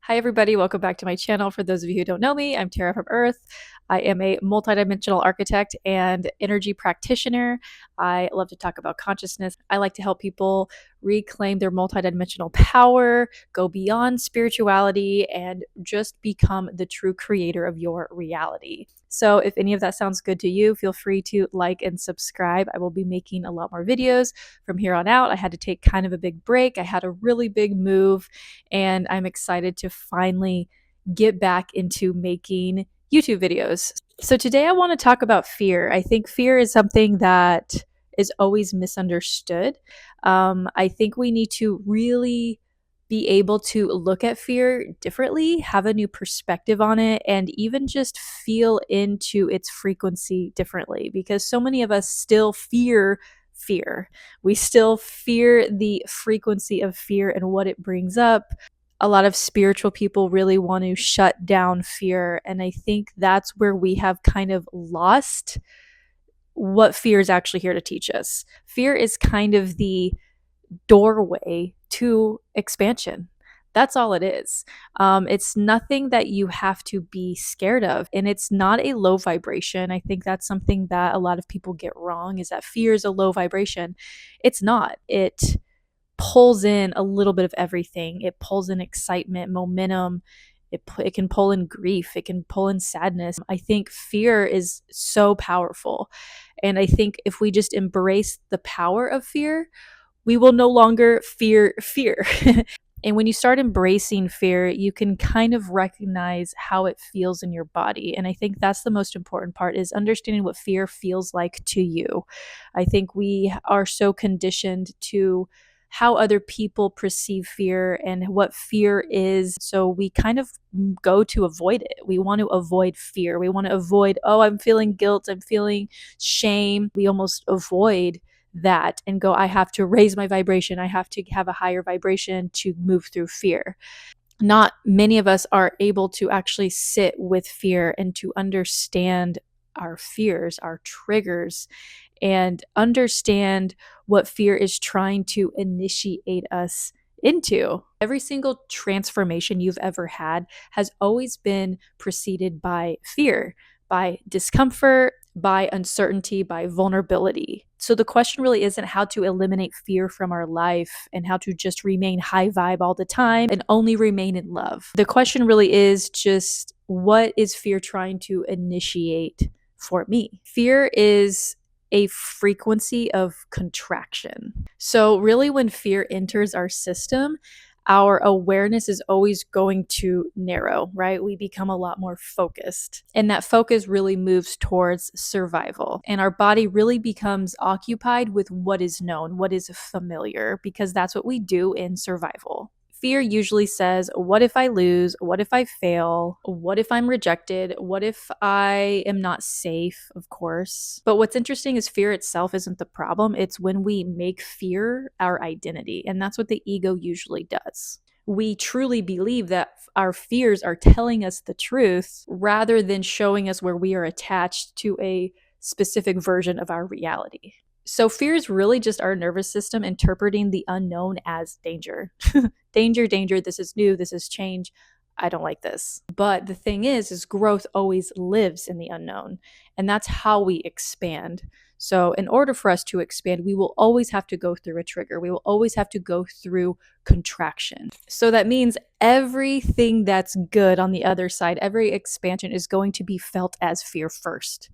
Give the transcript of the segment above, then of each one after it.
Hi, everybody. Welcome back to my channel. For those of you who don't know me, I'm Tara from Earth. I am a multidimensional architect and energy practitioner. I love to talk about consciousness. I like to help people reclaim their multidimensional power, go beyond spirituality, and just become the true creator of your reality. So, if any of that sounds good to you, feel free to like and subscribe. I will be making a lot more videos from here on out. I had to take kind of a big break. I had a really big move, and I'm excited to finally get back into making YouTube videos. So today I want to talk about fear. I think fear is something that is always misunderstood. I think we need to really be able to look at fear differently, have a new perspective on it, and even just feel into its frequency differently, because so many of us still fear fear. We still fear the frequency of fear and what it brings up. A lot of spiritual people really want to shut down fear. And I think that's where we have kind of lost what fear is actually here to teach us. Fear is kind of the doorway to expansion. That's all it is. It's nothing that you have to be scared of, and it's not a low vibration. I think that's something that a lot of people get wrong, is that fear is a low vibration. It's not. It pulls in a little bit of everything. It pulls in excitement, momentum. It can pull in grief. It can pull in sadness. I think fear is so powerful. And I think if we just embrace the power of fear, we will no longer fear fear. And when you start embracing fear, you can kind of recognize how it feels in your body. And I think that's the most important part, is understanding what fear feels like to you. I think we are so conditioned to how other people perceive fear and what fear is. So we kind of go to avoid it. We want to avoid fear. We want to avoid, oh, I'm feeling guilt. I'm feeling shame. We almost avoid that and go, I have to raise my vibration. I have to have a higher vibration to move through fear. Not many of us are able to actually sit with fear and to understand our fears, our triggers, and understand what fear is trying to initiate us into. Every single transformation you've ever had has always been preceded by fear, by discomfort, by uncertainty, by vulnerability. So the question really isn't how to eliminate fear from our life and how to just remain high vibe all the time and only remain in love. The question really is just, what is fear trying to initiate for me? Fear is a frequency of contraction. So, really, when fear enters our system, our awareness is always going to narrow, right? We become a lot more focused. And that focus really moves towards survival. And our body really becomes occupied with what is known, what is familiar, because that's what we do in survival. Fear usually says, what if I lose? What if I fail? What if I'm rejected? What if I am not safe? Of course. But what's interesting is fear itself isn't the problem. It's when we make fear our identity. And that's what the ego usually does. We truly believe that our fears are telling us the truth rather than showing us where we are attached to a specific version of our reality. So fear is really just our nervous system interpreting the unknown as danger. Danger, danger, this is new, this is change. I don't like this. But the thing is growth always lives in the unknown, and that's how we expand. So in order for us to expand, we will always have to go through a trigger. We will always have to go through contraction. So that means everything that's good on the other side, every expansion is going to be felt as fear first.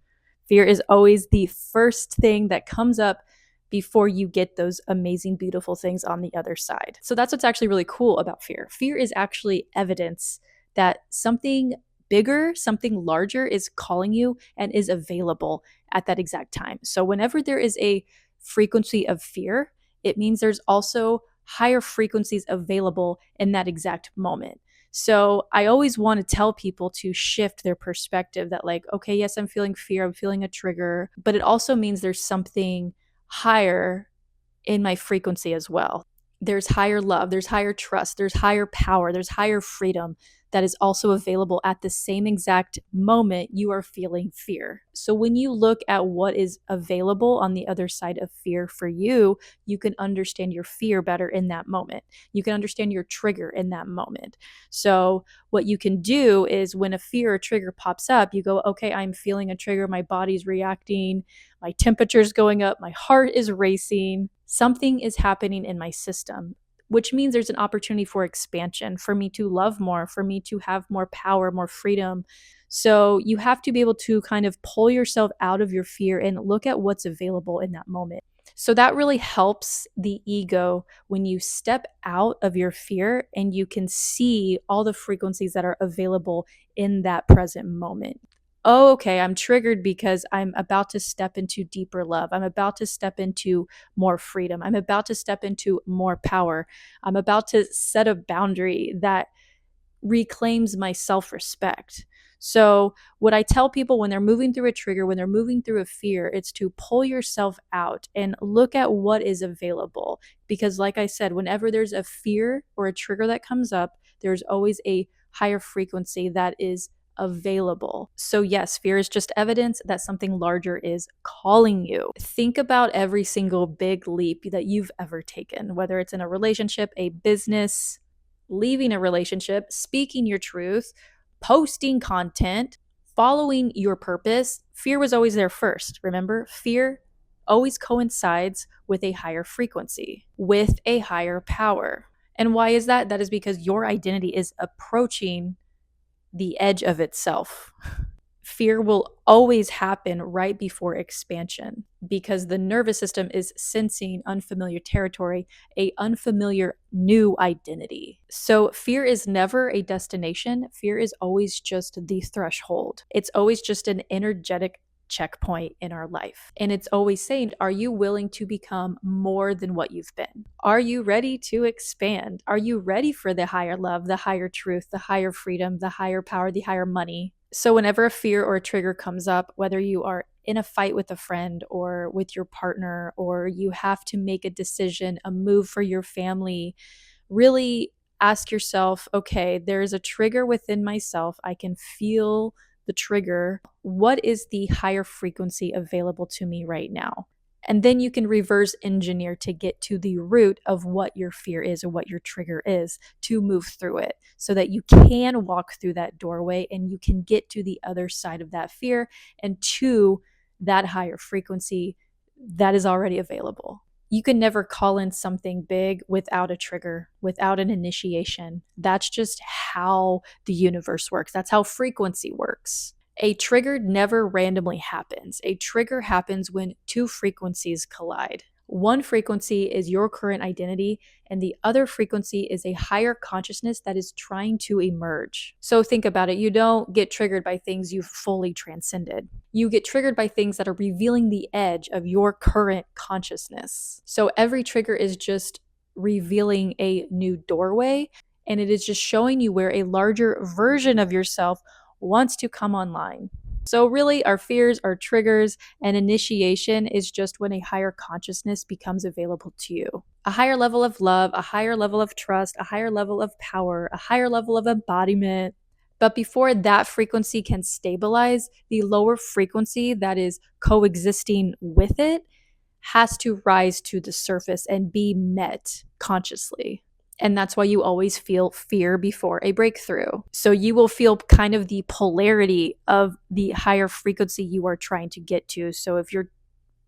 Fear is always the first thing that comes up before you get those amazing, beautiful things on the other side. So that's what's actually really cool about fear. Fear is actually evidence that something bigger, something larger is calling you and is available at that exact time. So whenever there is a frequency of fear, it means there's also higher frequencies available in that exact moment. So I always want to tell people to shift their perspective that, like, okay, yes, I'm feeling fear, I'm feeling a trigger, but it also means there's something higher in my frequency as well. there's higher love, there's higher trust, there's higher power, there's higher freedom that is also available at the same exact moment you are feeling fear. So when you look at what is available on the other side of fear for you, you can understand your fear better in that moment. You can understand your trigger in that moment. So what you can do is when a fear or trigger pops up, you go, okay, I'm feeling a trigger, my body's reacting, my temperature's going up, my heart is racing, something is happening in my system, which means there's an opportunity for expansion, for me to love more, for me to have more power, more freedom. So you have to be able to kind of pull yourself out of your fear and look at what's available in that moment. So that really helps the ego when you step out of your fear and you can see all the frequencies that are available in that present moment. Oh, okay, I'm triggered because I'm about to step into deeper love. I'm about to step into more freedom. I'm about to step into more power. I'm about to set a boundary that reclaims my self respect. So, what I tell people when they're moving through a trigger, when they're moving through a fear, it's to pull yourself out and look at what is available. Because, like I said, whenever there's a fear or a trigger that comes up, there's always a higher frequency that is available. So, yes, fear is just evidence that something larger is calling you. Think about every single big leap that you've ever taken, whether it's in a relationship, a business, leaving a relationship, speaking your truth, posting content, following your purpose. Fear was always there first. Remember, fear always coincides with a higher frequency, with a higher power. And why is that? That is because your identity is approaching the edge of itself. Fear will always happen right before expansion because the nervous system is sensing unfamiliar territory, a unfamiliar new identity. So fear is never a destination. Fear is always just the threshold. It's always just an energetic checkpoint in our life. And it's always saying, are you willing to become more than what you've been? Are you ready to expand? Are you ready for the higher love, the higher truth, the higher freedom, the higher power, the higher money? So whenever a fear or a trigger comes up, whether you are in a fight with a friend or with your partner, or you have to make a decision, a move for your family, really ask yourself, okay, there's a trigger within myself. I can feel the trigger. What is the higher frequency available to me right now? And then you can reverse engineer to get to the root of what your fear is or what your trigger is to move through it so that you can walk through that doorway and you can get to the other side of that fear and to that higher frequency that is already available. You can never call in something big without a trigger, without an initiation. That's just how the universe works. That's how frequency works. A trigger never randomly happens. A trigger happens when two frequencies collide. One frequency is your current identity, and the other frequency is a higher consciousness that is trying to emerge. So think about it. You don't get triggered by things you've fully transcended. You get triggered by things that are revealing the edge of your current consciousness. So every trigger is just revealing a new doorway, and it is just showing you where a larger version of yourself wants to come online. So really, our fears, our triggers, and initiation is just when a higher consciousness becomes available to you. A higher level of love, a higher level of trust, a higher level of power, a higher level of embodiment. But before that frequency can stabilize, the lower frequency that is coexisting with it has to rise to the surface and be met consciously. And that's why you always feel fear before a breakthrough. So you will feel kind of the polarity of the higher frequency you are trying to get to. So if you're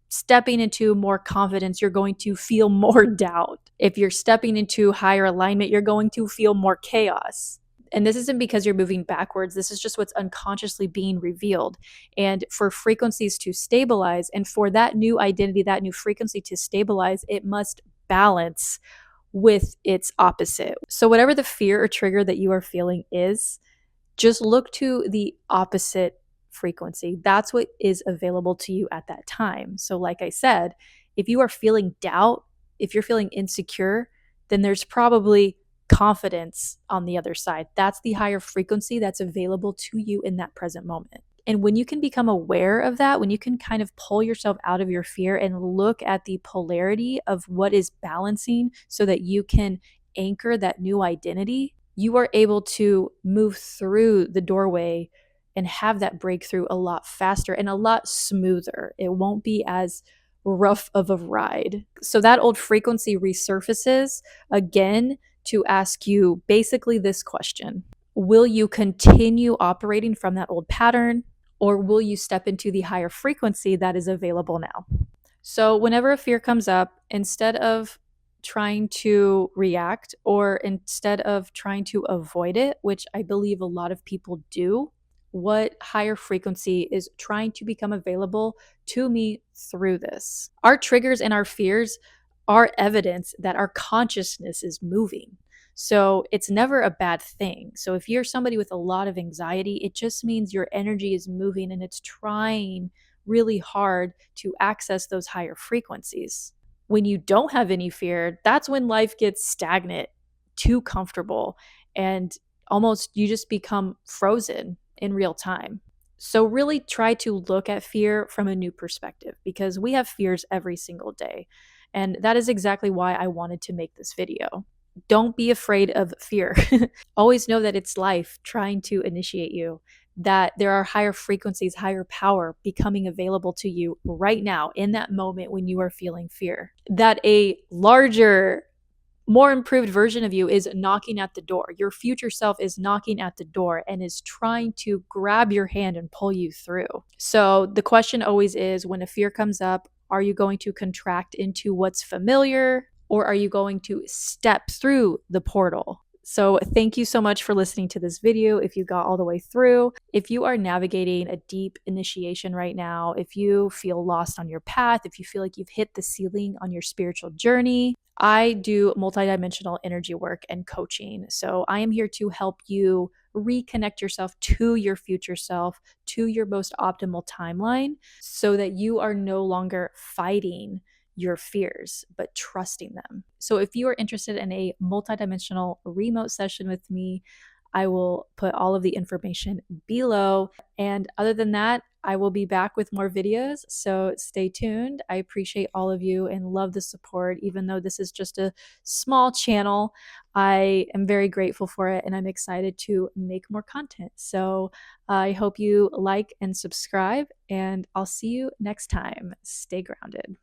stepping into more confidence, you're going to feel more doubt. If you're stepping into higher alignment, you're going to feel more chaos. And this isn't because you're moving backwards. This is just what's unconsciously being revealed. And for frequencies to stabilize and for that new identity, that new frequency to stabilize, it must balance with its opposite. So, whatever the fear or trigger that you are feeling is, just look to the opposite frequency. That's what is available to you at that time. So, like I said, if you are feeling doubt, if you're feeling insecure, then there's probably confidence on the other side. That's the higher frequency that's available to you in that present moment. And when you can become aware of that, when you can kind of pull yourself out of your fear and look at the polarity of what is balancing so that you can anchor that new identity, you are able to move through the doorway and have that breakthrough a lot faster and a lot smoother. It won't be as rough of a ride. So that old frequency resurfaces again to ask you basically this question: will you continue operating from that old pattern, or will you step into the higher frequency that is available now? So, whenever a fear comes up, instead of trying to react or instead of trying to avoid it, which I believe a lot of people do, what higher frequency is trying to become available to me through this? Our triggers and our fears are evidence that our consciousness is moving. So it's never a bad thing. So if you're somebody with a lot of anxiety, it just means your energy is moving and it's trying really hard to access those higher frequencies. When you don't have any fear, that's when life gets stagnant, too comfortable, and almost you just become frozen in real time. So, really try to look at fear from a new perspective because we have fears every single day. And that is exactly why I wanted to make this video. Don't be afraid of fear. Always know that it's life trying to initiate you, that there are higher frequencies, higher power becoming available to you right now in that moment when you are feeling fear. That a larger, more improved version of you is knocking at the door. Your future self is knocking at the door and is trying to grab your hand and pull you through. So the question always is, when a fear comes up, are you going to contract into what's familiar, or are you going to step through the portal? So thank you so much for listening to this video. If you got all the way through, if you are navigating a deep initiation right now, if you feel lost on your path, if you feel like you've hit the ceiling on your spiritual journey, I do multidimensional energy work and coaching. So I am here to help you reconnect yourself to your future self, to your most optimal timeline, so that you are no longer fighting your fears, but trusting them. So if you are interested in a multidimensional remote session with me, I will put all of the information below. And other than that, I will be back with more videos. So stay tuned. I appreciate all of you and love the support. Even though this is just a small channel, I am very grateful for it and I'm excited to make more content. So I hope you like and subscribe, and I'll see you next time. Stay grounded.